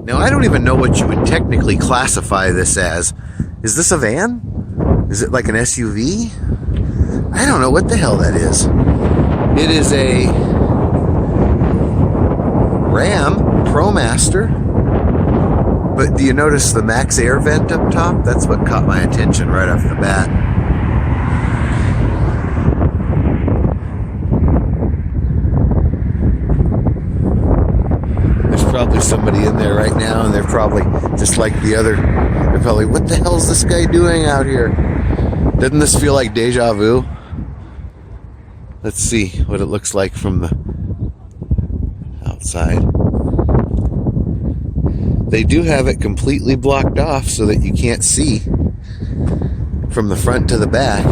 Now, I don't even know what you would technically classify this as. Is this a van? Is it like an SUV? I don't know what the hell that is. It is a Ram Promaster. But do you notice the max air vent up top? That's what caught my attention right off the bat. There's probably somebody in there right now, and they're probably just like the other. They're probably, what the hell is this guy doing out here? Doesn't this feel like deja vu? Let's see what it looks like from the outside. They do have it completely blocked off so that you can't see from the front to the back.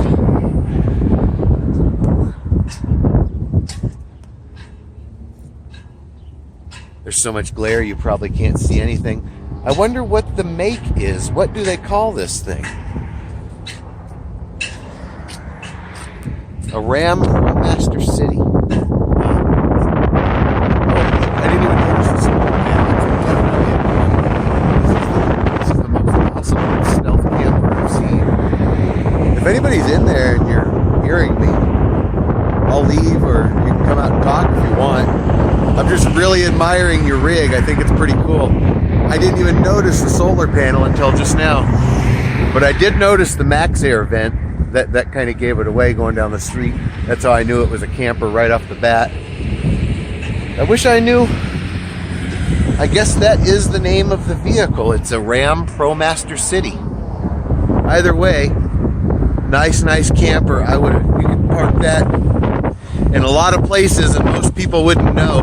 There's so much glare you probably can't see anything. I wonder what the make is. What do they call this thing? A Ram Promaster City. I didn't even notice this. This is the most awesome stealth camper I've seen. If anybody's in there and you're hearing me, I'll leave, or you can come out and talk if you want. I'm just really admiring your rig. I think it's pretty cool. I didn't even notice the solar panel until just now. But I did notice the max air vent. That kind of gave it away going down the street. That's how I knew it was a camper right off the bat. I wish I knew. I guess that is the name of the vehicle. It's a Ram Promaster City. Either way, nice camper. You could park that in a lot of places and most people wouldn't know.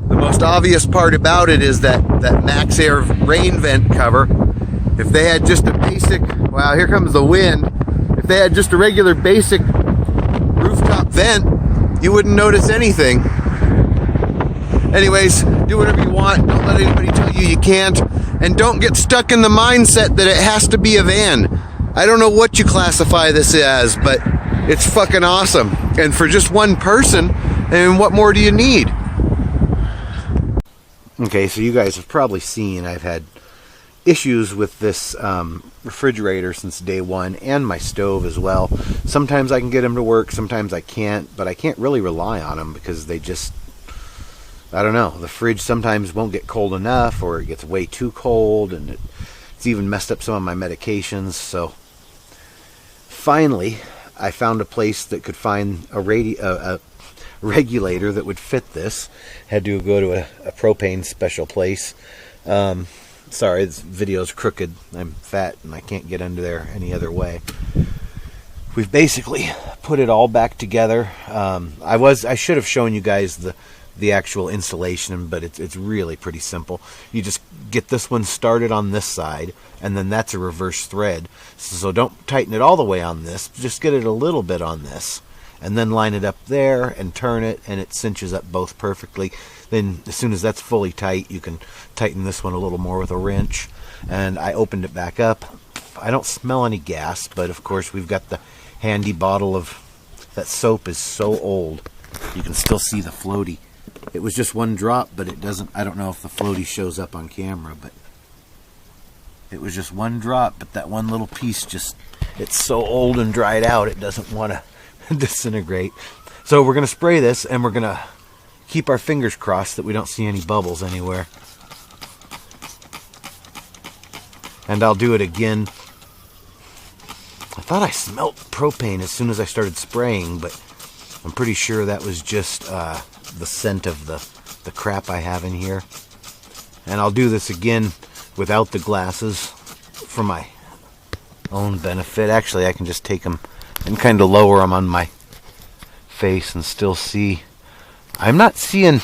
The most obvious part about it is that max air rain vent cover. If they had just a basic, wow, here comes the wind. If they had just a regular basic rooftop vent, you wouldn't notice anything. Anyways, do whatever you want. Don't let anybody tell you you can't. And don't get stuck in the mindset that it has to be a van. I don't know what you classify this as, but it's fucking awesome. And for just one person, and what more do you need? Okay, so you guys have probably seen I've had issues with this refrigerator since day one, and my stove as well. Sometimes I can get them to work, sometimes I can't, but I can't really rely on them because they just, I don't know, the fridge sometimes won't get cold enough, or it gets way too cold, and it's even messed up some of my medications. So finally I found a place that could find a regulator that would fit this. Had to go to a propane special place. Sorry, this video's crooked. I'm fat and I can't get under there any other way. We've basically put it all back together. I should have shown you guys the actual installation, but it's really pretty simple. You just get this one started on this side, and then that's a reverse thread. So don't tighten it all the way on this. Just get it a little bit on this, and then line it up there and turn it, and it cinches up both perfectly. Then as soon as that's fully tight, you can tighten this one a little more with a wrench. And I opened it back up. I don't smell any gas, but of course we've got the handy bottle of, that soap is so old. You can still see the floaty. It was just one drop, but it doesn't, I don't know if the floaty shows up on camera, but it was just one drop, but that one little piece just, it's so old and dried out, it doesn't want to disintegrate. So we're going to spray this, and we're going to keep our fingers crossed that we don't see any bubbles anywhere. And I'll do it again. I thought I smelt propane as soon as I started spraying, but I'm pretty sure that was just the scent of the crap I have in here. And I'll do this again without the glasses for my own benefit. Actually, I can just take them and kind of lower them on my face and still see. I'm not seeing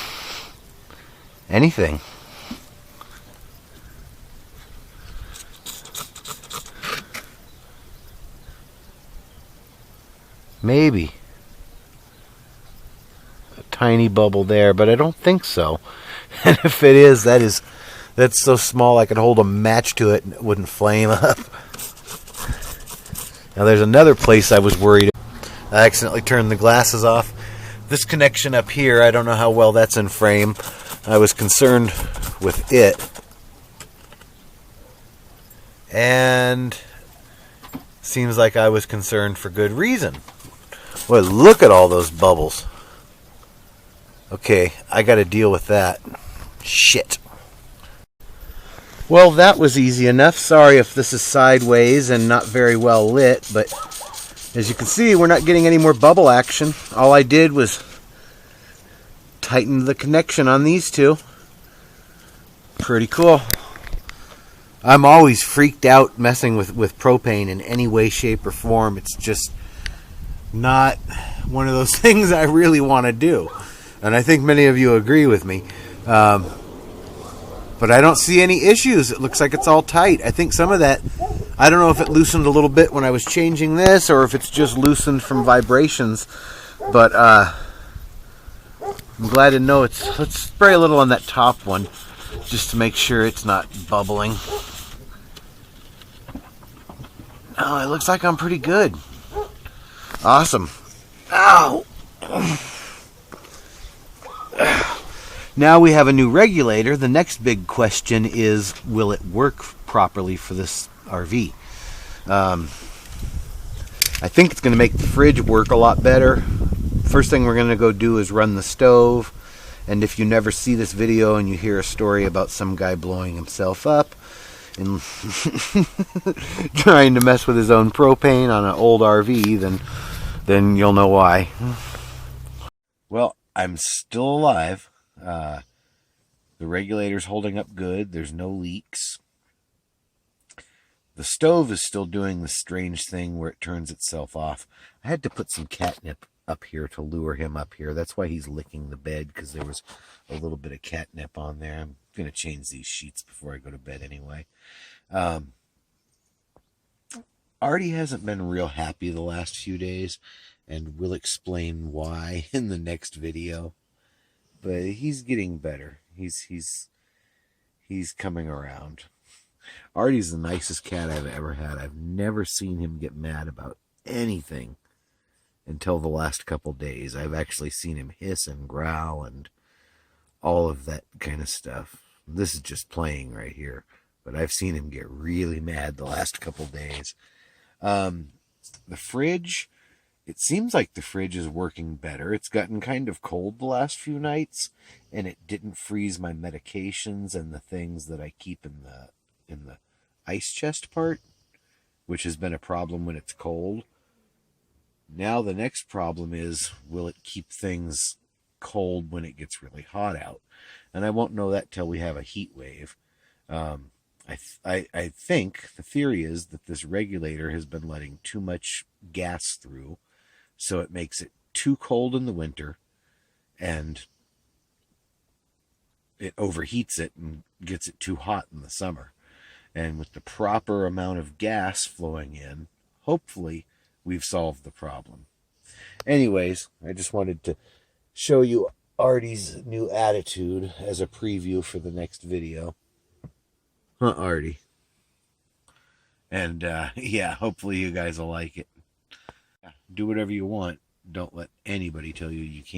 anything. Maybe a tiny bubble there, but I don't think so. And if it is, that's so small I could hold a match to it and it wouldn't flame up. Now there's another place I was worried. I accidentally turned the glasses off. This connection up here, I don't know how well that's in frame. I was concerned with it. And seems like I was concerned for good reason. Boy, look at all those bubbles. Okay, I got to deal with that. Shit. Well, that was easy enough. Sorry if this is sideways and not very well lit, but as you can see, we're not getting any more bubble action. All I did was tighten the connection on these two. Pretty cool. I'm always freaked out messing with propane in any way, shape, or form. It's just not one of those things I really want to do. And I think many of you agree with me. But I don't see any issues. It looks like it's all tight. I think some of that, I don't know if it loosened a little bit when I was changing this or if it's just loosened from vibrations. But I'm glad to know it's... Let's spray a little on that top one just to make sure it's not bubbling. Oh, it looks like I'm pretty good. Awesome. Ow! Now we have a new regulator. The next big question is, will it work properly for this RV? I think it's going to make the fridge work a lot better. First thing we're going to go do is run the stove. And if you never see this video and you hear a story about some guy blowing himself up and trying to mess with his own propane on an old RV, then you'll know why. Well, I'm still alive. The regulator's holding up good. There's no leaks. The stove is still doing the strange thing where it turns itself off. I had to put some catnip up here to lure him up here. That's why he's licking the bed, because there was a little bit of catnip on there. I'm going to change these sheets before I go to bed anyway. Artie hasn't been real happy the last few days, and we'll explain why in the next video. But he's getting better. He's coming around. Artie's the nicest cat I've ever had. I've never seen him get mad about anything until the last couple days. I've actually seen him hiss and growl and all of that kind of stuff. This is just playing right here, but I've seen him get really mad the last couple days. The fridge, it seems like the fridge is working better. It's gotten kind of cold the last few nights, and it didn't freeze my medications and the things that I keep in the ice chest part, which has been a problem when it's cold. Now the next problem is, will it keep things cold when it gets really hot out? And I won't know that till we have a heat wave. I think the theory is that this regulator has been letting too much gas through, so it makes it too cold in the winter, and it overheats it and gets it too hot in the summer. And with the proper amount of gas flowing in, hopefully we've solved the problem. Anyways, I just wanted to show you Artie's new attitude as a preview for the next video. Huh, Artie? And yeah, hopefully you guys will like it. Do whatever you want. Don't let anybody tell you you can't.